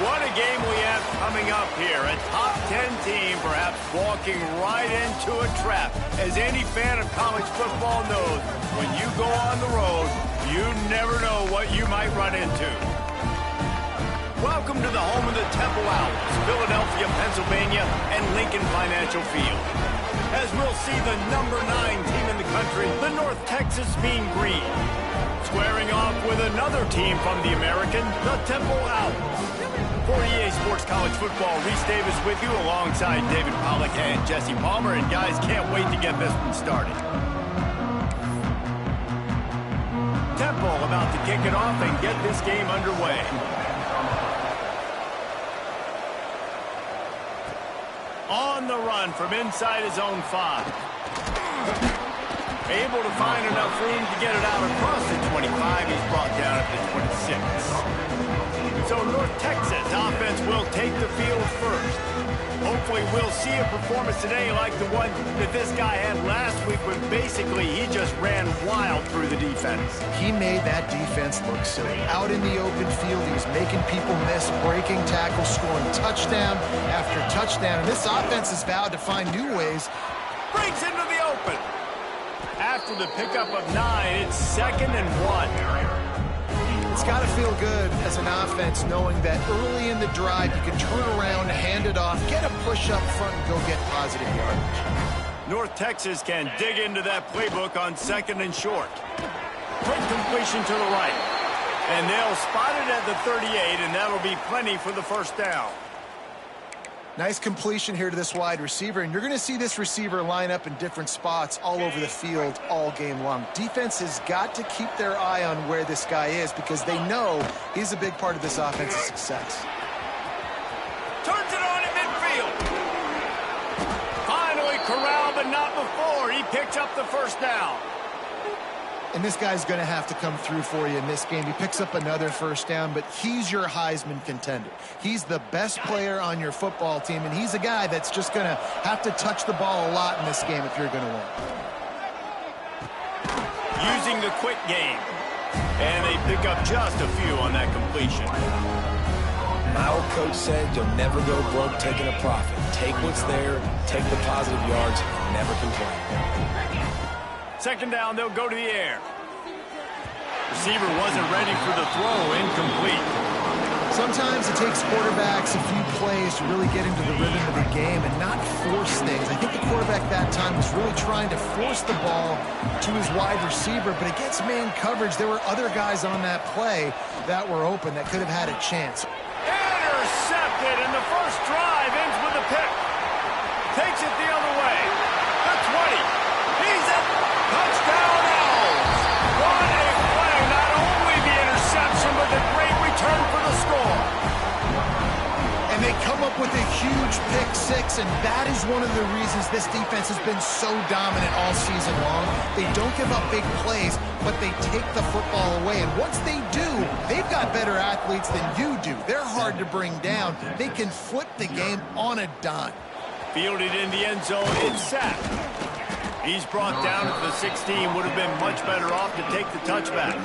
What a game we have coming up here. A top 10 team perhaps walking right into a trap. As any fan of college football knows, when you go on the road, you never know what you might run into. Welcome to the home of the Temple Owls, Philadelphia, Pennsylvania, and Lincoln Financial Field. As we'll see the number 9 team in the country, the North Texas Mean Green, squaring off with another team from the American, the Temple Owls. For EA Sports College Football, Reese Davis with you alongside David Pollack and Jesse Palmer. And guys, can't wait to get this one started. Temple about to kick it off and get this game underway. On the run from inside his own 5. Able to find enough room to get it out across the 25. He's brought down at the 26. So North Texas offense will take the field first. Hopefully we'll see a performance today like the one that this guy had last week when basically he just ran wild through the defense. He made that defense look silly. Out in the open field, he was making people miss, breaking tackles, scoring touchdown after touchdown. And this offense has vowed to find new ways. Breaks into the open. After the pickup of 9, it's 2nd and 1. It's got to feel good as an offense knowing that early in the drive you can turn around, hand it off, get a push up front, and go get positive yardage. North Texas can dig into that playbook on 2nd and short. Quick completion to the right. And they'll spot it at the 38, and that'll be plenty for the first down. Nice completion here to this wide receiver, and you're going to see this receiver line up in different spots all over the field all game long. Defense has got to keep their eye on where this guy is because they know he's a big part of this offense's success. Turns it on in midfield. Finally corralled, but not before. He picks up the first down. And this guy's going to have to come through for you in this game. He picks up another first down, but he's your Heisman contender. He's the best player on your football team, and he's a guy that's just going to have to touch the ball a lot in this game if you're going to win. Using the quick game. And they pick up just a few on that completion. My old coach said you'll never go broke taking a profit. Take what's there, take the positive yards, and never complain. 2nd down, they'll go to the air. Receiver wasn't ready for the throw, incomplete. Sometimes it takes quarterbacks a few plays to really get into the rhythm of the game and not force things. I think the quarterback that time was really trying to force the ball to his wide receiver, but against man coverage, there were other guys on that play that were open that could have had a chance. Intercepted, and the first drive ends with a pick. Takes it the other way. The 20. He's at touchdown Owls. What a play. Not only the interception, but the great return for the score. And they come up with a huge pick 6, and that is one of the reasons this defense has been so dominant all season long. They don't give up big plays, but they take the football away. And once they do, they've got better athletes than you do. They're hard to bring down. They can flip the game on a dime. Fielded in the end zone, it's sacked. He's brought down at the 16. Would have been much better off to take the touchback.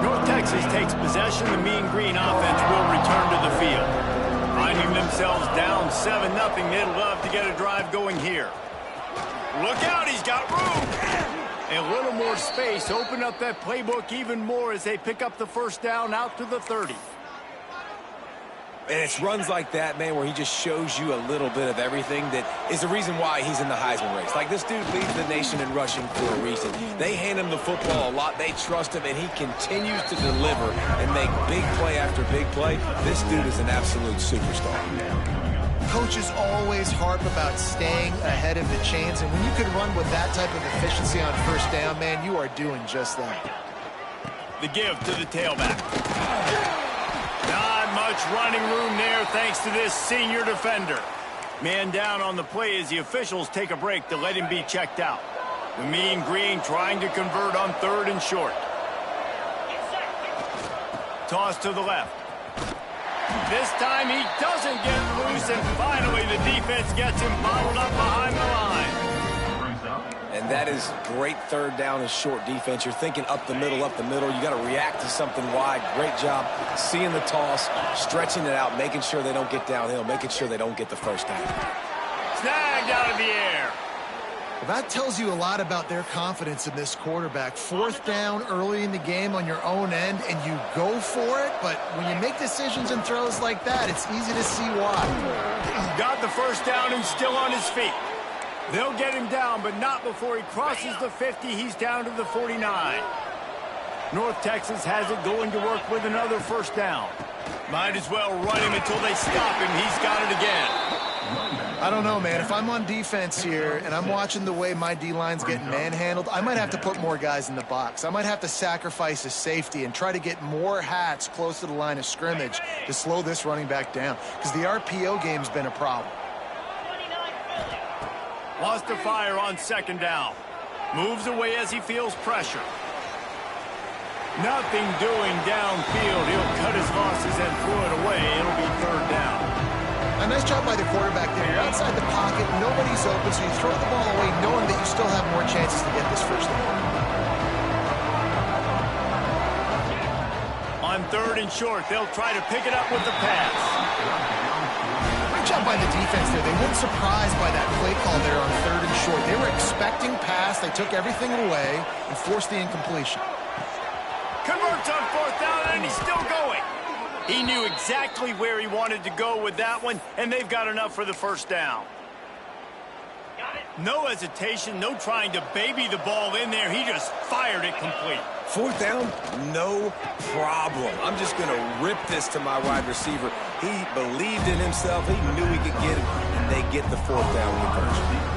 North Texas takes possession. The Mean Green offense will return to the field. Finding themselves down 7-0. They'd love to get a drive going here. Look out, he's got room. A little more space. Open up that playbook even more as they pick up the first down out to the 30. And it's runs like that, man, where he just shows you a little bit of everything that is the reason why he's in the Heisman race. Like, this dude leads the nation in rushing for a reason. They hand him the football a lot. They trust him, and he continues to deliver and make big play after big play. This dude is an absolute superstar. Coaches always harp about staying ahead of the chains, and when you can run with that type of efficiency on first down, man, you are doing just that. The give to the tailback. Not much running room there thanks to this senior defender. Man down on the play as the officials take a break to let him be checked out. The Mean Green trying to convert on 3rd and short. Toss to the left. This time he doesn't get loose, and finally the defense gets him bottled up behind the line. And that is great third down and short defense. You're thinking up the middle, up the middle. You got to react to something wide. Great job seeing the toss, stretching it out, making sure they don't get downhill, making sure they don't get the first down. Snagged out of the air. Well, that tells you a lot about their confidence in this quarterback. Fourth down early in the game on your own end, and you go for it, but when you make decisions and throws like that, it's easy to see why. Got the first down and still on his feet. They'll get him down, but not before he crosses the 50. He's down to the 49. North Texas has it going to work with another first down. Might as well run him until they stop him. He's got it again. I don't know, man. If I'm on defense here and I'm watching the way my D-line's getting manhandled, I might have to put more guys in the box. I might have to sacrifice a safety and try to get more hats close to the line of scrimmage to slow this running back down, because the RPO game's been a problem. Lost to fire on second down. Moves away as he feels pressure. Nothing doing downfield. He'll cut his losses and throw it away. It'll be third down. A nice job by the quarterback there. You're outside the pocket, nobody's open, so you throw the ball away knowing that you still have more chances to get this first down. On third and short, they'll try to pick it up with the pass. Great job by the defense there. They weren't surprised by that play call there on third and short. They were expecting pass. They took everything away and forced the incompletion. Converts on fourth down, and he's still going. He knew exactly where he wanted to go with that one, and they've got enough for the first down. No hesitation, no trying to baby the ball in there. He just fired it complete. Fourth down, no problem. I'm just going to rip this to my wide receiver. He believed in himself. He knew he could get it, and they get the fourth down conversion.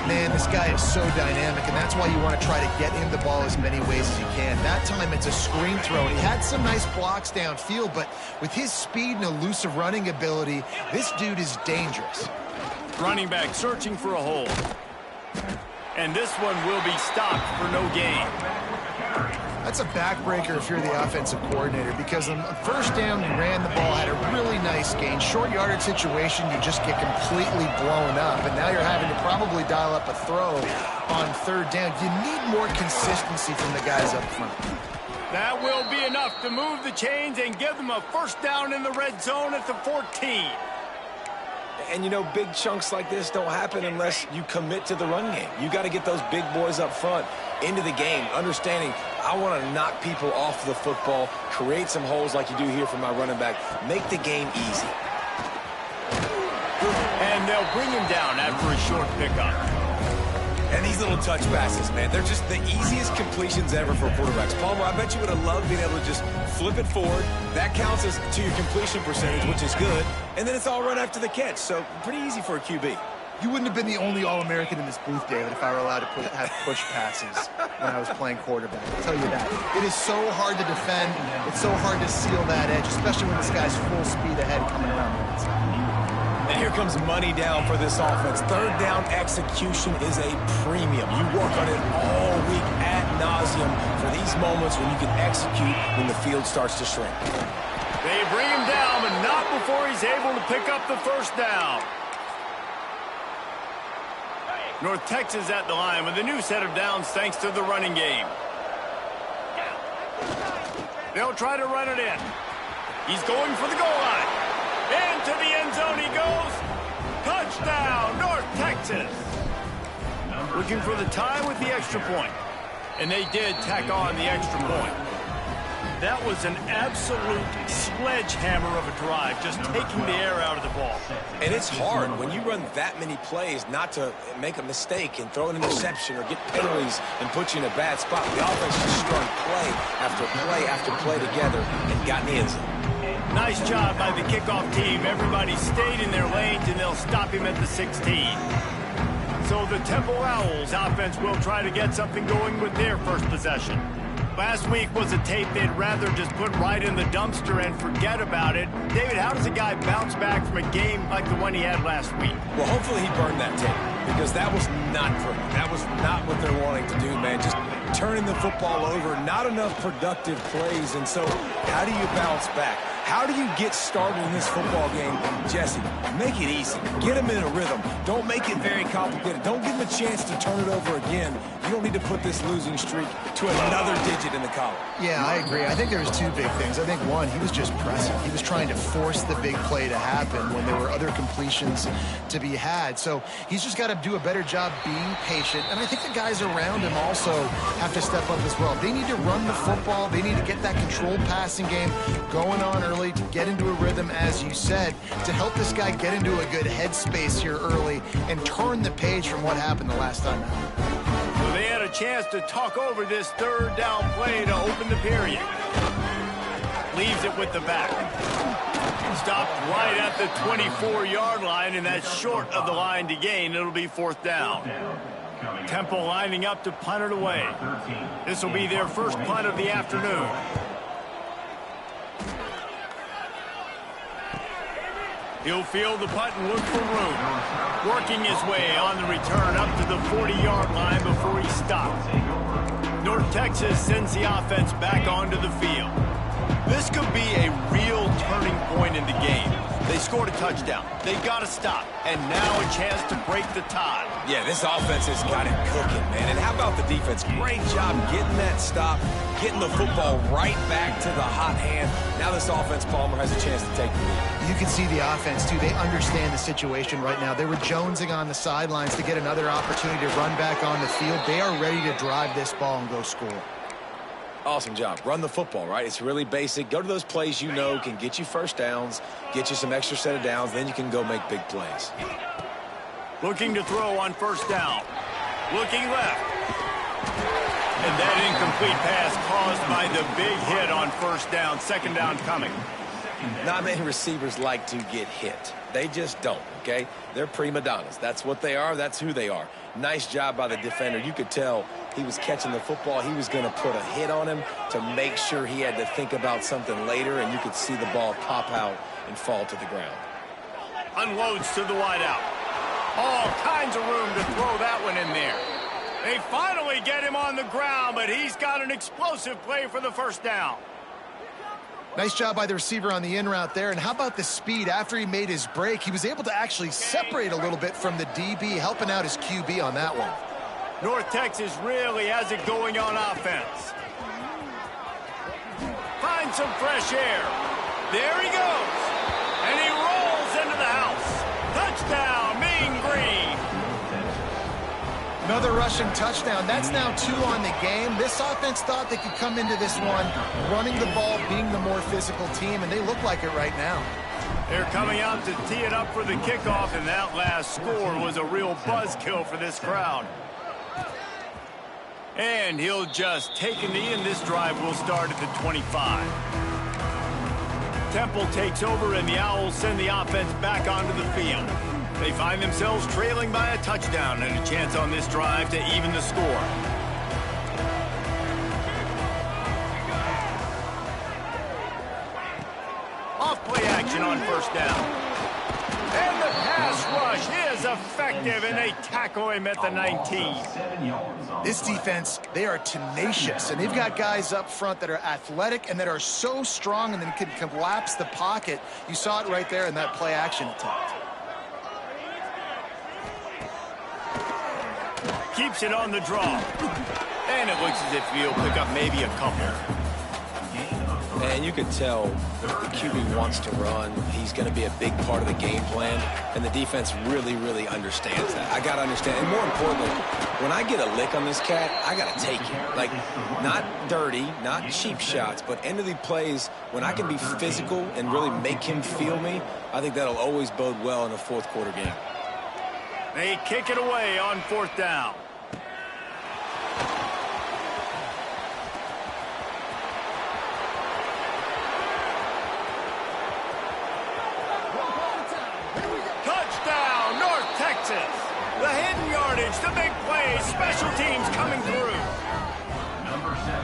Man, this guy is so dynamic, and that's why you want to try to get him the ball as many ways as you can. That time it's a screen throw. He had some nice blocks downfield, but with his speed and elusive running ability, this dude is dangerous. Running back searching for a hole. And this one will be stopped for no gain. That's a backbreaker if you're the offensive coordinator, because on first down, you ran the ball, had a really nice gain. Short yardage situation, you just get completely blown up, and now you're having to probably dial up a throw on third down. You need more consistency from the guys up front. That will be enough to move the chains and give them a first down in the red zone at the 14. And, you know, big chunks like this don't happen unless you commit to the run game. You got to get those big boys up front into the game, understanding I want to knock people off the football, create some holes like you do here for my running back, make the game easy. And they'll bring him down after a short pickup. And these little touch passes, man, they're just the easiest completions ever for quarterbacks. Palmer, I bet you would have loved being able to just flip it forward. That counts as to your completion percentage, which is good. And then it's all run after the catch, so pretty easy for a QB. You wouldn't have been the only All-American in this booth, David, if I were allowed to have push passes when I was playing quarterback. I'll tell you that. It is so hard to defend. It's so hard to seal that edge, especially when this guy's full speed ahead coming around the inside. And here comes money down for this offense. Third down execution is a premium. You work on it all week ad nauseum for these moments when you can execute when the field starts to shrink. They bring him down, but not before he's able to pick up the first down. North Texas at the line with a new set of downs thanks to the running game. They'll try to run it in. He's going for the goal line. Into the end zone he goes. Touchdown, North Texas. Looking for the tie with the extra point. And they did tack on the extra point. That was an absolute sledgehammer of a drive, just taking the air out of the ball. And it's hard when you run that many plays not to make a mistake and throw an interception or get penalties and put you in a bad spot. The offense just strung play after play after play together and got in the end zone. Nice job by the kickoff team. Everybody stayed in their lanes, and they'll stop him at the 16. So the Temple Owls offense will try to get something going with their first possession. Last week was a tape they'd rather just put right in the dumpster and forget about it. David, how does a guy bounce back from a game like the one he had last week? Well, hopefully he burned that tape, because that was not pretty. That was not what they're wanting to do, man. Just turning the football over, not enough productive plays. And so how do you bounce back? How do you get started in this football game? Jesse, make it easy. Get them in a rhythm. Don't make it very complicated. Don't give them a chance to turn it over again. You don't need to put this losing streak to another digit in the column. Yeah, I agree. I think there was two big things. I think, one, he was just pressing. He was trying to force the big play to happen when there were other completions to be had. So he's just got to do a better job being patient. And I think the guys around him also have to step up as well. They need to run the football. They need to get that controlled passing game going on early to get into a rhythm, as you said, to help this guy get into a good headspace here early and turn the page from what happened the last time out. Well, they had a chance to talk over this third down play to open the period. Leaves it with the back. Stopped right at the 24-yard line, and that's short of the line to gain. It'll be fourth down. Temple lining up to punt it away. This will be their first punt of the afternoon. He'll field the punt and look for room. Working his way on the return up to the 40-yard line before he stopped. North Texas sends the offense back onto the field. This could be a real turning point in the game. They scored a touchdown. They got to stop. And now a chance to break the tie. Yeah, this offense has got it cooking, man. And how about the defense? Great job getting that stop, getting the football right back to the hot hand. Now this offense, Palmer, has a chance to take the lead. You can see the offense, too. They understand the situation right now. They were jonesing on the sidelines to get another opportunity to run back on the field. They are ready to drive this ball and go score. Awesome job. Run the football, right? It's really basic. Go to those plays you know can get you first downs, get you some extra set of downs, then you can go make big plays. Looking to throw on first down. Looking left. And that incomplete pass caused by the big hit on first down. Second down coming. Not many receivers like to get hit. They just don't, okay? They're prima donnas. That's what they are. That's who they are. Nice job by the defender. You could tell he was catching the football. He was going to put a hit on him to make sure he had to think about something later, and you could see the ball pop out and fall to the ground. Unloads to the wideout. All kinds of room to throw that one in there. They finally get him on the ground, but he's got an explosive play for the first down. Nice job by the receiver on the in route there. And how about the speed? After he made his break, he was able to actually separate a little bit from the DB, helping out his QB on that one. North Texas really has it going on offense. Finds some fresh air. There he goes. And he rolls into the house. Touchdown, Mean Green. Another rushing touchdown. That's now 2 on the game. This offense thought they could come into this one running the ball, being the more physical team, and they look like it right now. They're coming out to tee it up for the kickoff, and that last score was a real buzzkill for this crowd. And he'll just take a knee, and this drive will start at the 25. Temple takes over, and the Owls send the offense back onto the field. They find themselves trailing by a touchdown and a chance on this drive to even the score. Off play action on first down. And the pass rush is effective, and they tackle him at the 19. This defense, they are tenacious, and they've got guys up front that are athletic and that are so strong and then can collapse the pocket. You saw it right there in that play action attempt. Keeps it on the draw. And it looks as if he'll pick up maybe a couple. And you could tell the QB wants to run. He's going to be a big part of the game plan. And the defense really, really understands that. I got to understand. And more importantly, when I get a lick on this cat, I got to take it. Like, not dirty, not cheap shots, but end of the plays, when I can be physical and really make him feel me, I think that'll always bode well in a fourth quarter game. They kick it away on fourth down. Touchdown, North Texas. The hidden yardage, the big plays, special teams coming through.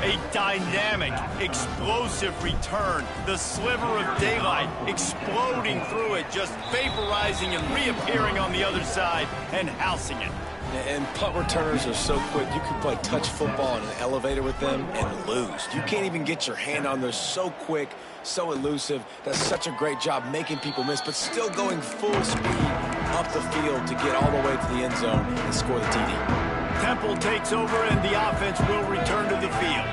A dynamic, explosive return. The sliver of daylight exploding through it, just vaporizing and reappearing on the other side and housing it. And punt returners are so quick. You can play touch football in an elevator with them and lose. You can't even get your hand on. They're so quick, so elusive. Does such a great job making people miss, but still going full speed up the field to get all the way to the end zone and score the TD. Temple takes over and the offense will return to the field.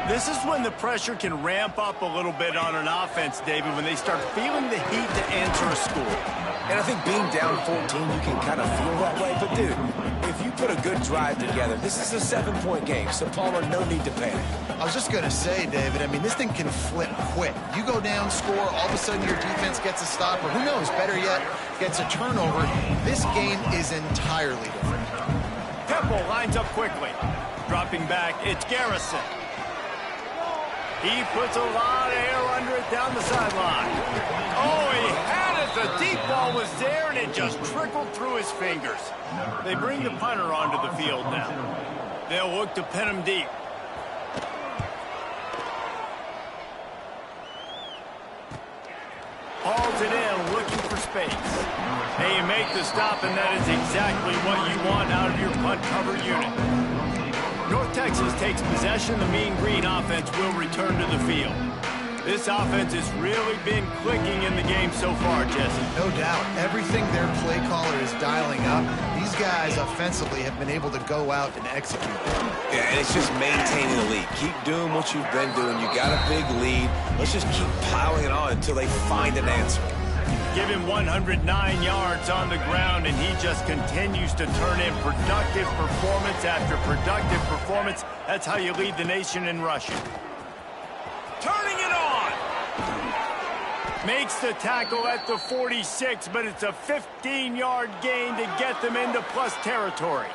This is when the pressure can ramp up a little bit on an offense, David, when they start feeling the heat to answer a score. And I think being down 14, you can kind of feel that way. But, dude, if you put a good drive together, this is a 7-point game, so Palmer, no need to panic. I was just going to say, David, I mean, this thing can flip quick. You go down, score, all of a sudden your defense gets a stop, or who knows, better yet, gets a turnover. This game is entirely different. Temple lines up quickly. Dropping back, it's Garrison. He puts a lot of air under it down the sideline. Oh, he had it. The deep ball was there, and it just trickled through his fingers. They bring the punter onto the field now. They'll look to pin him deep. Hauls it in, looking for space. Hey, you make the stop, and that is exactly what you want out of your punt cover unit. North Texas takes possession. The Mean Green offense will return to the field. This offense has really been clicking in the game so far, Jesse. No doubt. Everything their play caller is dialing up, these guys offensively have been able to go out and execute. Yeah, and it's just maintaining the lead. Keep doing what you've been doing. You got a big lead. Let's just keep piling it on until they find an answer. Give him 109 yards on the ground, and he just continues to turn in productive performance after productive performance. That's how you lead the nation in rushing. Turning it on. Makes the tackle at the 46, but it's a 15-yard gain to get them into plus territory.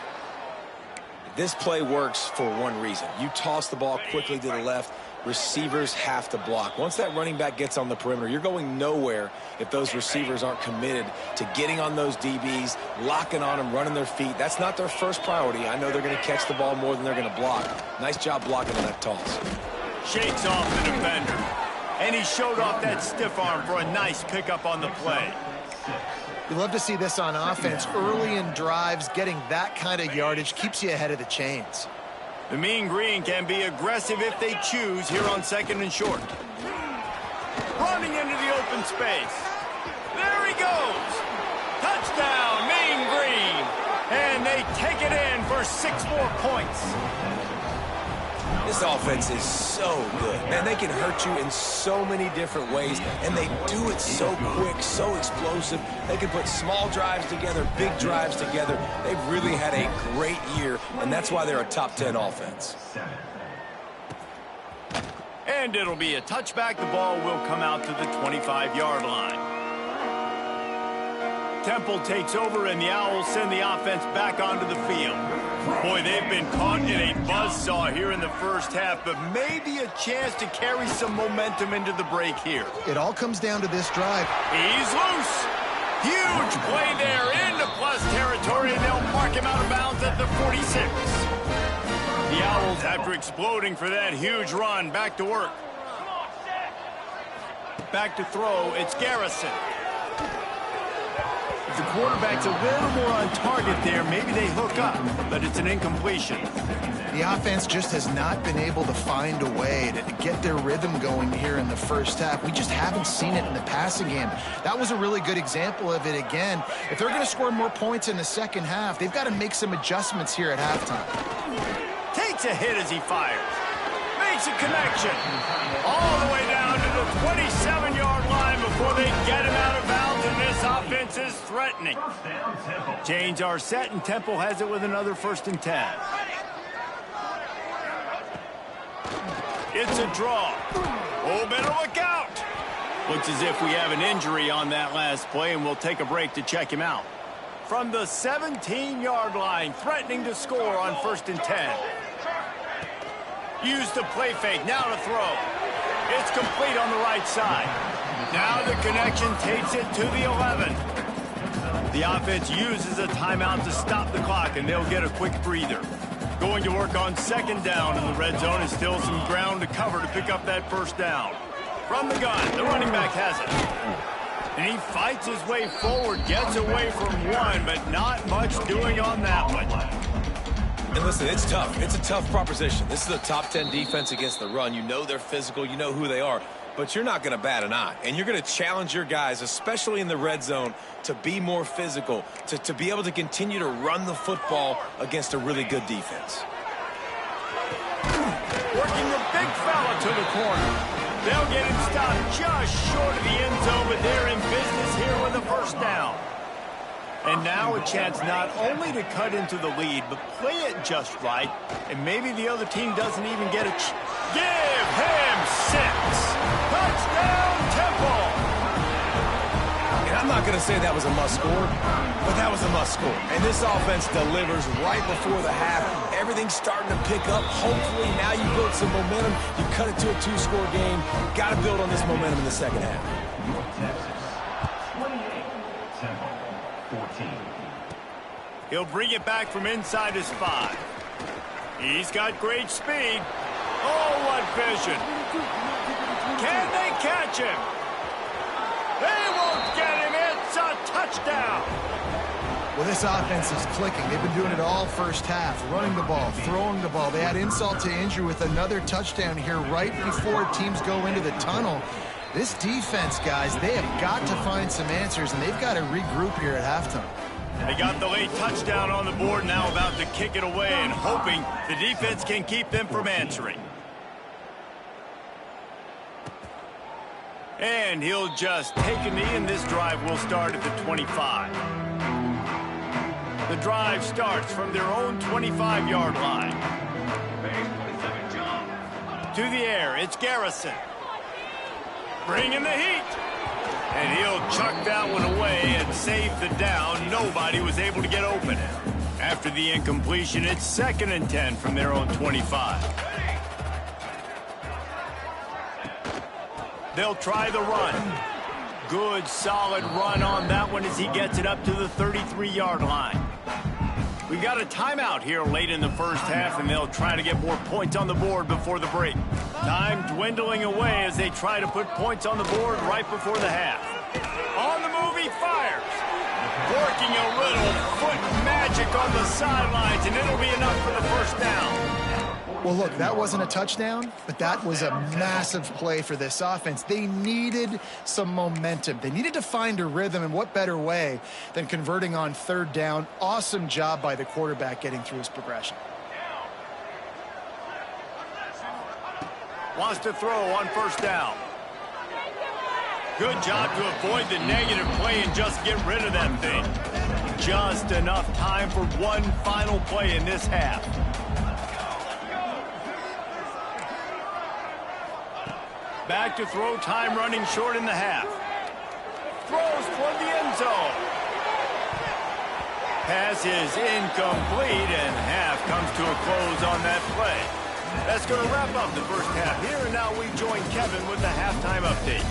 This play works for one reason. You toss the ball quickly to the left. Receivers have to block. Once that running back gets on the perimeter, you're going nowhere if those receivers aren't committed to getting on those DBs, locking on them, running their feet. That's not their first priority. I know they're going to catch the ball more than they're going to block. Nice job blocking on that toss. Shakes off the defender. And he showed off that stiff arm for a nice pickup on the play. You love to see this on offense. Early in drives, getting that kind of yardage keeps you ahead of the chains. The Mean Green can be aggressive if they choose here on 2nd and short. Running into the open space. There he goes. Touchdown, Mean Green. And they take it in for 6 more points. This offense is so good. Man, they can hurt you in so many different ways, and they do it so quick, so explosive. They can put small drives together, big drives together. They've really had a great year, and that's why they're a top 10 offense. And it'll be a touchback. The ball will come out to the 25-yard line. Temple takes over, and the Owls send the offense back onto the field. Boy, they've been caught in a buzzsaw here in the first half, but maybe a chance to carry some momentum into the break here. It all comes down to this drive. He's loose. Huge play there into plus territory, and they'll mark him out of bounds at the 46. The Owls, after exploding for that huge run, back to work. Back to throw, it's Garrison. If the quarterback's a little more on target there, maybe they hook up, but it's an incompletion. The offense just has not been able to find a way to get their rhythm going here in the first half. We just haven't seen it in the passing game. That was a really good example of it again. If they're going to score more points in the second half, they've got to make some adjustments here at halftime. Takes a hit as he fires. Makes a connection. All the way down to the 27-yard line before they get him out of bounds, and this offense is threatening. Chains are set, and Temple has it with another 1st and 10. It's a draw. Oh, better look out. Looks as if we have an injury on that last play, and we'll take a break to check him out. From the 17-yard line, threatening to score on 1st and 10. Use the play fake, now to throw. It's complete on the right side. Now the connection takes it to the 11. The offense uses a timeout to stop the clock, and they'll get a quick breather. Going to work on 2nd down in the red zone, is still some ground to cover to pick up that 1st down. From the gun, the running back has it. And he fights his way forward, gets away from one, but not much doing on that one. And listen, it's tough. It's a tough proposition. This is a top 10 defense against the run. You know they're physical. You know who they are. But you're not going to bat an eye. And you're going to challenge your guys, especially in the red zone, to be more physical, to be able to continue to run the football against a really good defense. Working the big fella to the corner. They'll get him stopped just short of the end zone, but they're in business here with a first down. And now a chance not only to cut into the lead, but play it just right, and maybe the other team doesn't even get a Give him 6. Touchdown, Temple. And I'm not going to say that was a must-score, but that was a must-score. And this offense delivers right before the half. Everything's starting to pick up. Hopefully now you build some momentum. You cut it to a 2-score game. Got to build on this momentum in the second half. North Texas, 28, Temple, 14. He'll bring it back from inside his 5. He's got great speed. Oh, what vision. Can they catch him? They won't get him. It's a touchdown. Well, this offense is clicking. They've been doing it all first half, running the ball, throwing the ball. They had insult to injury with another touchdown here right before teams go into the tunnel. This defense, guys, they have got to find some answers, and they've got to regroup here at halftime. They got the late touchdown on the board, now about to kick it away and hoping the defense can keep them from answering. And he'll just take a knee, and this drive will start at the 25. The drive starts from their own 25-yard line. To the air, it's Garrison. Bringing the heat. And he'll chuck that one away and save the down. Nobody was able to get open. After the incompletion, it's 2nd and 10 from their own 25. They'll try the run. Good, solid run on that one as he gets it up to the 33-yard line. We've got a timeout here late in the first half, and they'll try to get more points on the board before the break. Time dwindling away as they try to put points on the board right before the half. On the move, he fires. Working a little foot magic on the sidelines, and it'll be enough for the first down. Well, look, that wasn't a touchdown, but that was a massive play for this offense. They needed some momentum. They needed to find a rhythm, and what better way than converting on 3rd down. Awesome job by the quarterback getting through his progression. Wants to throw on 1st down. Good job to avoid the negative play and just get rid of that thing. Just enough time for one final play in this half. Back to throw, time running short in the half. Throws toward the end zone. Pass is incomplete, and half comes to a close on that play. That's going to wrap up the first half here, and now we join Kevin with the halftime update.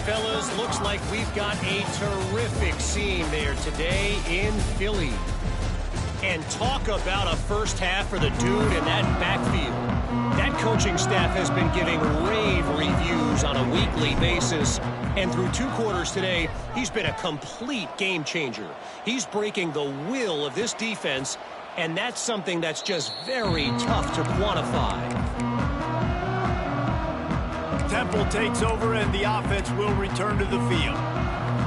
Fellas, looks like we've got a terrific scene there today in Philly. And talk about a first half for the dude in that backfield. That coaching staff has been giving rave reviews on a weekly basis. And through 2 quarters today, he's been a complete game changer. He's breaking the will of this defense, and that's something that's just very tough to quantify. Temple takes over, and the offense will return to the field.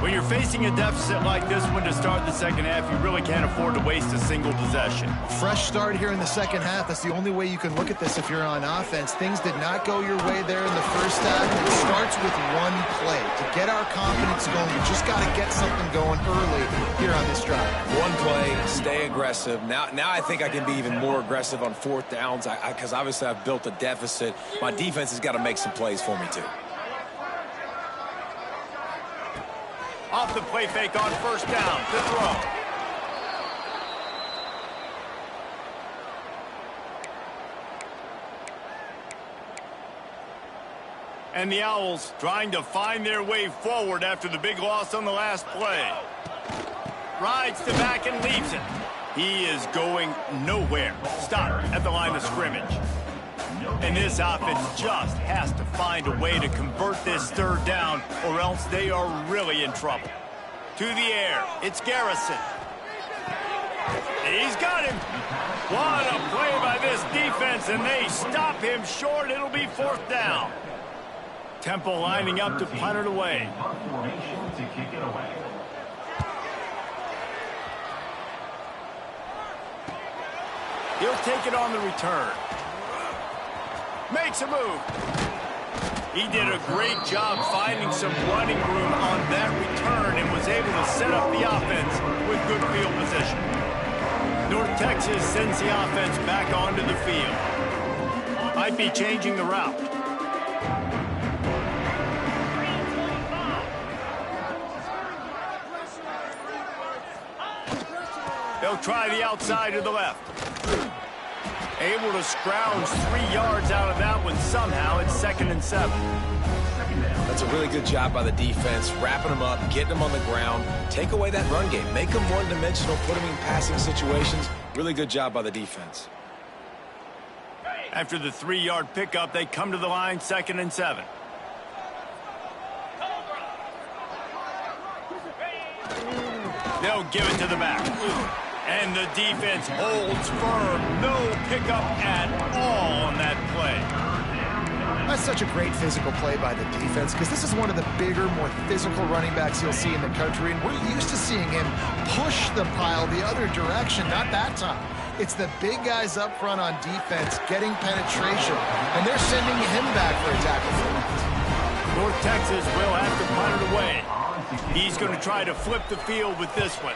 When you're facing a deficit like this one to start the second half, you really can't afford to waste a single possession. Fresh start here in the second half. That's the only way you can look at this if you're on offense. Things did not go your way there in the first half. It starts with one play. To get our confidence going, you just got to get something going early here on this drive. One play, stay aggressive. Now I think I can be even more aggressive on 4th downs because obviously I've built a deficit. My defense has got to make some plays for me too. Off the play fake on 1st down to throw. And the Owls trying to find their way forward after the big loss on the last play. Rides to back and leaves it. He is going nowhere. Stop at the line of scrimmage. And this offense just has to find a way to convert this third down, or else they are really in trouble. To the air, it's Garrison. He's got him. What a play by this defense, and they stop him short. It'll be 4th down. Temple lining up to punt it away. Punt formation to kick it away. He'll take it on the return. Makes a move. He did a great job finding some running room on that return and was able to set up the offense with good field position. North Texas sends the offense back onto the field. Might be changing the route. They'll try the outside to the left. Able to scrounge 3 yards out of that one somehow. It's 2nd and 7. That's a really good job by the defense, wrapping them up, getting them on the ground, take away that run game, make them one-dimensional, put them in passing situations. Really good job by the defense. After the 3-yard pickup, they come to the line, 2nd and 7. They'll give it to the back. And the defense holds firm. No pickup at all on that play. That's such a great physical play by the defense because this is one of the bigger, more physical running backs you'll see in the country, and we're used to seeing him push the pile the other direction, not that time. It's the big guys up front on defense getting penetration, and they're sending him back for a tackle for loss. North Texas will have to punt it away. He's going to try to flip the field with this one.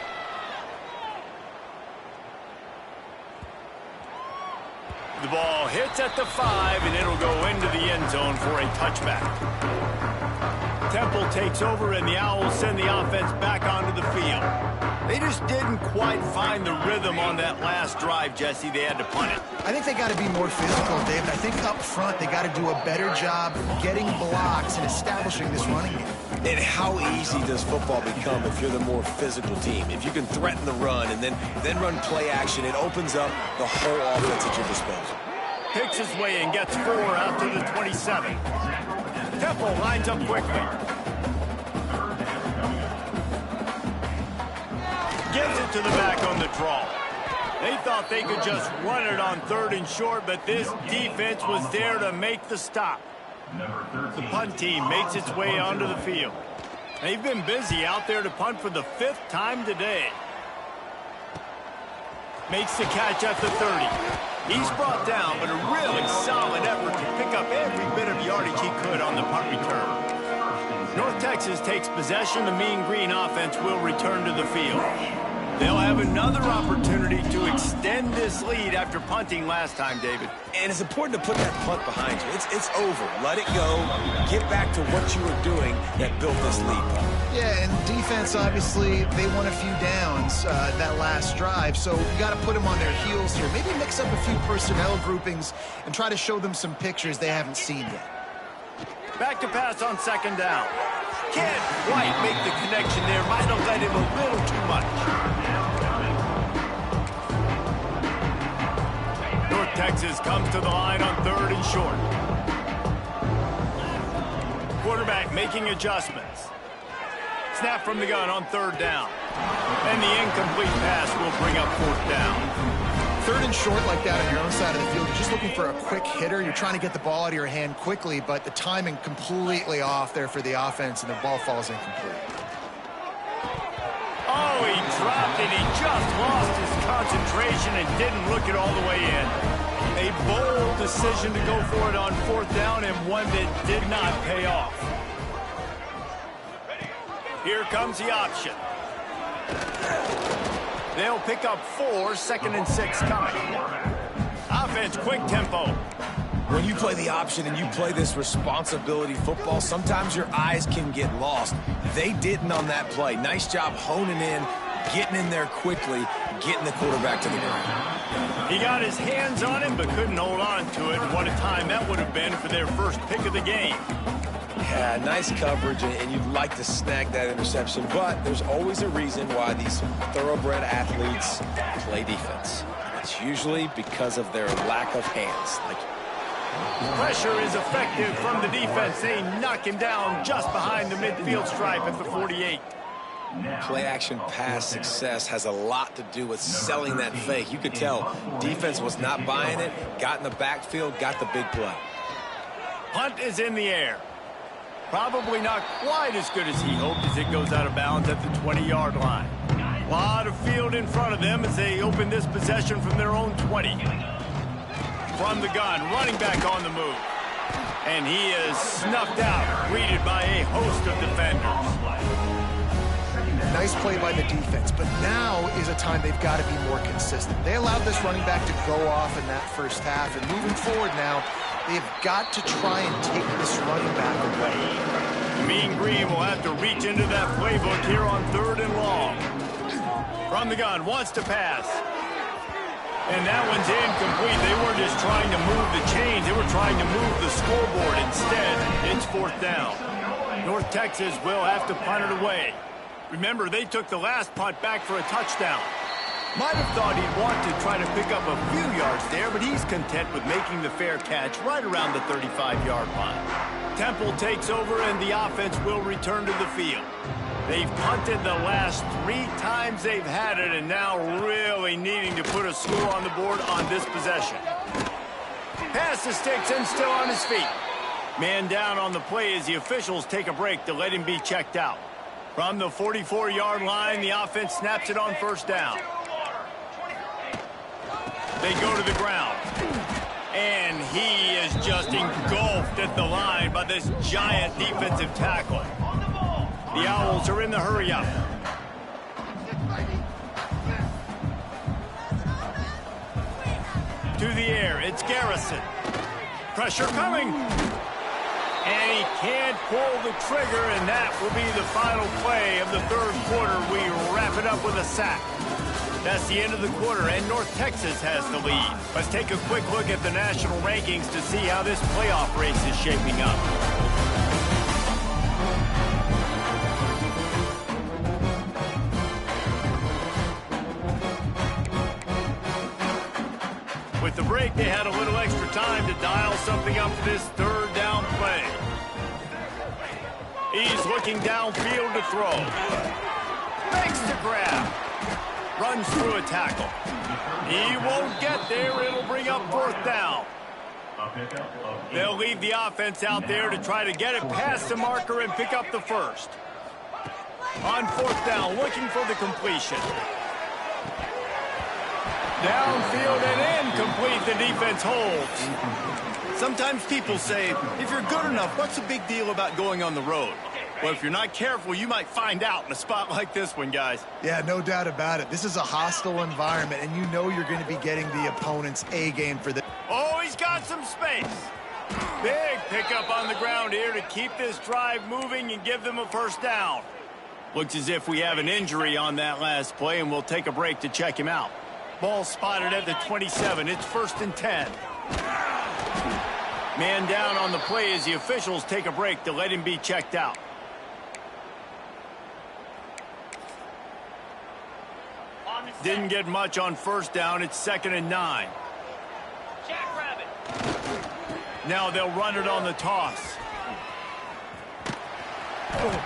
The ball hits at the 5, and it'll go into the end zone for a touchback. Temple takes over, and the Owls send the offense back onto the field. They just didn't quite find the rhythm on that last drive, Jesse. They had to punt it. I think they got to be more physical, David. I think up front they got to do a better job getting blocks and establishing this running game. And how easy does football become if you're the more physical team? If you can threaten the run and then run play action, it opens up the whole offense at your disposal. Picks his way and gets 4 out to the 27. Temple lines up quickly. Gives it to the back on the draw. They thought they could just run it on 3rd and short, but this defense was there to make the stop. The punt team makes its way onto the field. They've been busy out there to punt for the 5th time today. Makes the catch at the 30. He's brought down, but a really solid effort to pick up every bit of yardage he could on the punt return. North Texas takes possession. The Mean Green offense will return to the field. They'll have another opportunity to extend this lead after punting last time, David. And it's important to put that punt behind you. It's over. Let it go. Get back to what you were doing that built this lead. Yeah, and defense, obviously, they won a few downs that last drive, so you got to put them on their heels here. Maybe mix up a few personnel groupings and try to show them some pictures they haven't seen yet. Back to pass on 2nd down. Can't quite make the connection there. Might have led him a little too much. North Texas comes to the line on 3rd and short. Quarterback making adjustments. Snap from the gun on 3rd down. And the incomplete pass will bring up 4th down. 3rd and short like that on your own side of the field, you're just looking for a quick hitter. You're trying to get the ball out of your hand quickly, but the timing completely off there for the offense, and the ball falls incomplete. Oh, he dropped it. He just lost his concentration and didn't look it all the way in. A bold decision to go for it on 4th down, and one that did not pay off. Here comes the option. They'll pick up 4, 2nd and 6 coming. Offense, quick tempo. When you play the option and you play this responsibility football, sometimes your eyes can get lost. They didn't on that play. Nice job honing in, getting in there quickly, getting the quarterback to the ground. He got his hands on him but couldn't hold on to it. And what a time that would have been for their first pick of the game. Yeah, nice coverage, and you'd like to snag that interception, but there's always a reason why these thoroughbred athletes play defense. It's usually because of their lack of hands. Like, Pressure is effective from the defense. They knock him down just behind the midfield stripe at the 48. Play action pass success has a lot to do with selling that fake. You could tell defense was not buying it, got in the backfield, got the big play. Punt is in the air. Probably not quite as good as he hoped as it goes out of bounds at the 20-yard line. A lot of field in front of them as they open this possession from their own 20. From the gun, running back on the move. And he is snuffed out, greeted by a host of defenders. Nice play by the defense, but now is a time they've got to be more consistent. They allowed this running back to go off in that first half, and moving forward now, they've got to try and take this running back away. Mean Green will have to reach into that playbook here on 3rd and long. From the gun, wants to pass. And that one's incomplete. They weren't just trying to move the chains. They were trying to move the scoreboard. Instead, it's 4th down. North Texas will have to punt it away. Remember, they took the last punt back for a touchdown. Might have thought he'd want to try to pick up a few yards there, but he's content with making the fair catch right around the 35-yard line. Temple takes over, and the offense will return to the field. They've punted the last 3 times they've had it, and now really needing to put a score on the board on this possession. Pass to Stinson, still on his feet. Man down on the play as the officials take a break to let him be checked out. From the 44-yard line, the offense snaps it on 1st down. They go to the ground. And he is just engulfed at the line by this giant defensive tackle. The Owls are in the hurry-up. To the air, it's Garrison. Pressure coming. And he can't pull the trigger, and that will be the final play of the 3rd quarter. We wrap it up with a sack. That's the end of the quarter, and North Texas has the lead. Let's take a quick look at the national rankings to see how this playoff race is shaping up. With the break, they had a little extra time to dial something up for this 3rd down play. He's looking downfield to throw. Makes the grab. Runs through a tackle. He won't get there. It'll bring up 4th down. They'll leave the offense out there to try to get it past the marker and pick up the 1st. On 4th down, looking for the completion. Downfield and incomplete. The defense holds. Sometimes people say, if you're good enough, what's the big deal about going on the road? Well, if you're not careful, you might find out in a spot like this one, guys. Yeah, no doubt about it. This is a hostile environment, and you know you're going to be getting the opponent's A-game for this. Oh, he's got some space. Big pickup on the ground here to keep this drive moving and give them a 1st down. Looks as if we have an injury on that last play, and we'll take a break to check him out. Ball spotted at the 27. It's 1st and 10. Man down on the play as the officials take a break to let him be checked out. Didn't get much on 1st down. It's 2nd and 9. Now they'll run it on the toss.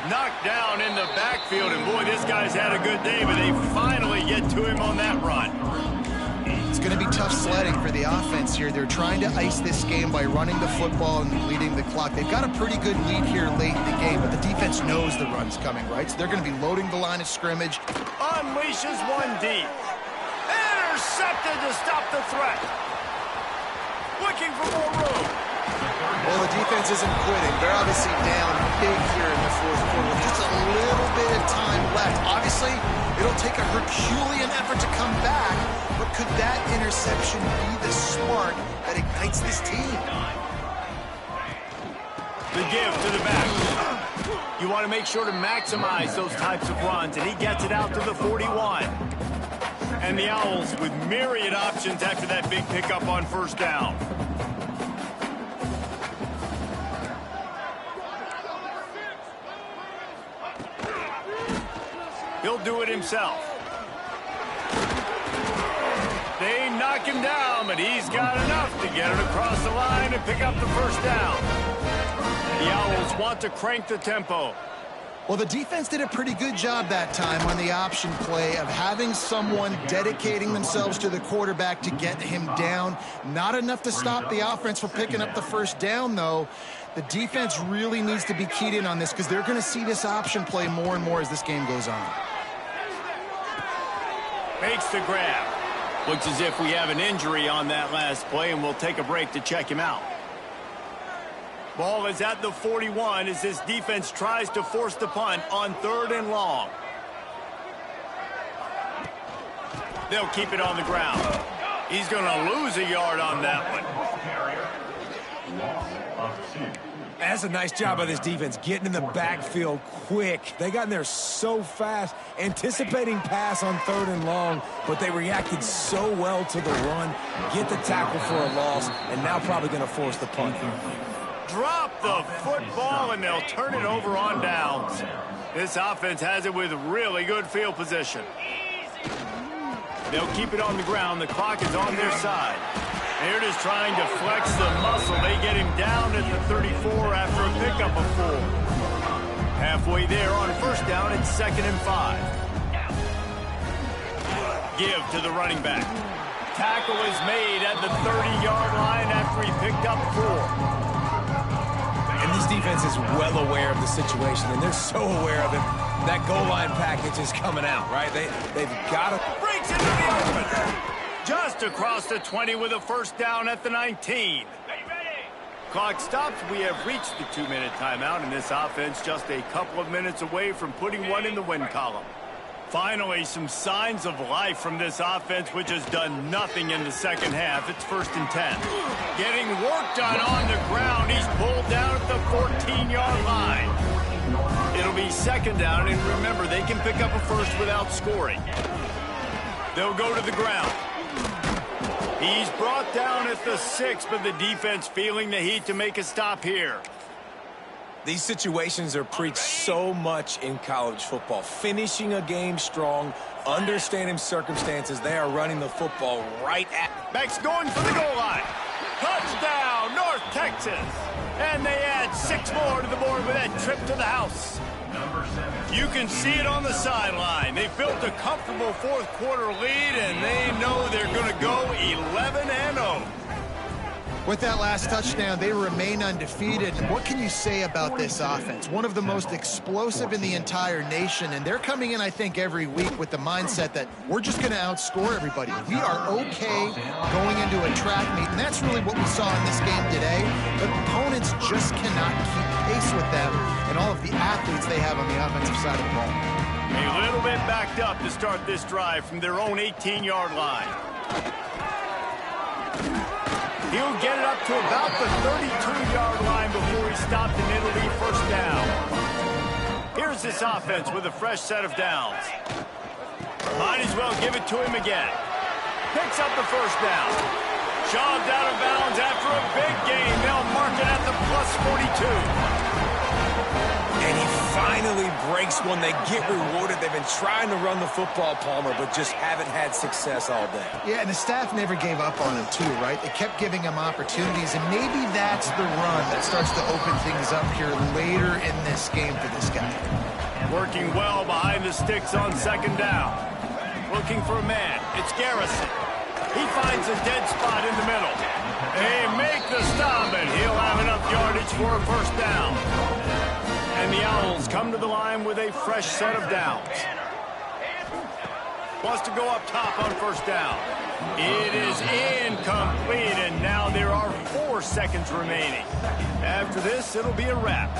Knocked down in the backfield, and boy, this guy's had a good day, but they finally get to him on that run. It's going to be tough sledding for the offense here. They're trying to ice this game by running the football and leading the clock. They've got a pretty good lead here late in the game, but the defense knows the run's coming, right? So they're going to be loading the line of scrimmage. Unleashes one deep. Intercepted to stop the threat. Looking for more room. Well, the defense isn't quitting. They're obviously down big here in the 4th quarter with just a little bit of time left. Obviously, it'll take a Herculean effort to come back, but could that interception be the spark that ignites this team? The give to the back. You want to make sure to maximize those types of runs, and he gets it out to the 41. And the Owls with myriad options after that big pickup on 1st down. He'll do it himself. They knock second down, but he's got enough to get it across the line and pick up the first down. The Owls want to crank the tempo. Well, the defense did a pretty good job that time on the option play of having someone dedicating themselves to the quarterback to get him down. Not enough to stop the offense from picking up the first down, though. The defense really needs to be keyed in on this because they're going to see this option play more and more as this game goes on. Makes the grab. Looks as if we have an injury on that last play, and we'll take a break to check him out. Ball is at the 41 as this defense tries to force the punt on 3rd and long. They'll keep it on the ground. He's going to lose a yard on that one. That's a nice job by this defense, getting in the backfield quick. They got in there so fast, anticipating pass on 3rd and long, but they reacted so well to the run, get the tackle for a loss, and now probably going to force the punt. Drop the football, and they'll turn it over on downs. This offense has it with really good field position. They'll keep it on the ground. The clock is on their side. They're just trying to flex the muscle. They get him down at the 34 after a pickup of 4. Halfway there on first down, it's 2nd and 5. Give to the running back. Tackle is made at the 30-yard line after he picked up 4. And this defense is well aware of the situation, and they're so aware of it. That goal line package is coming out, right? They've got to... Breaks into the open. Just across the 20 with a first down at the 19. Clock stops. We have reached the 2-minute timeout, and this offense just a couple of minutes away from putting one in the win column. Finally, some signs of life from this offense, which has done nothing in the second half. It's 1st and 10. Getting work done on the ground. He's pulled down at the 14-yard line. It'll be 2nd down, and remember, they can pick up a first without scoring. They'll go to the ground. He's brought down at the 6, but the defense feeling the heat to make a stop here. These situations are preached so much in college football. Finishing a game strong, understanding circumstances. They are running the football right at... Beck's going for the goal line. Touchdown, North Texas. And they add 6 more to the board with that trip to the house. You can see it on the sideline. They built a comfortable 4th quarter lead, and they know they're going to go 11-0. With that last touchdown, they remain undefeated. What can you say about this offense? One of the most explosive in the entire nation, and they're coming in, I think, every week with the mindset that we're just going to outscore everybody. We are okay going into a track meet, and that's really what we saw in this game today. But opponents just cannot keep pace with them and all of the athletes they have on the offensive side of the ball. A little bit backed up to start this drive from their own 18-yard line. He'll get it up to about the 32-yard line before he stopped, and it'll be 1st down. Here's this offense with a fresh set of downs. Might as well give it to him again. Picks up the 1st down. Shoved out of bounds after a big gain. They'll mark it at the +42. And he finally breaks one. They get rewarded. They've been trying to run the football, Palmer, but just haven't had success all day. Yeah, and the staff never gave up on him, too, right? They kept giving him opportunities, and maybe that's the run that starts to open things up here later in this game for this guy. Working well behind the sticks on 2nd down. Looking for a man. It's Garrison. He finds a dead spot in the middle. They make the stop, and he'll have enough yardage for a 1st down. And the Owls come to the line with a fresh set of downs. Wants to go up top on 1st down. It is incomplete, and now there are 4 seconds remaining. After this, it'll be a wrap.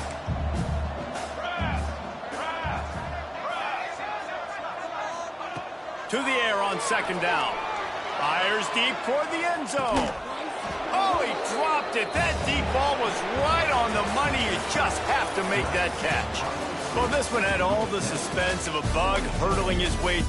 To the air on 2nd down. Fires deep toward the end zone. Oh, he dropped it. That deep ball was right on the money. You just have to make that catch. Well, this one had all the suspense of a bug hurtling his way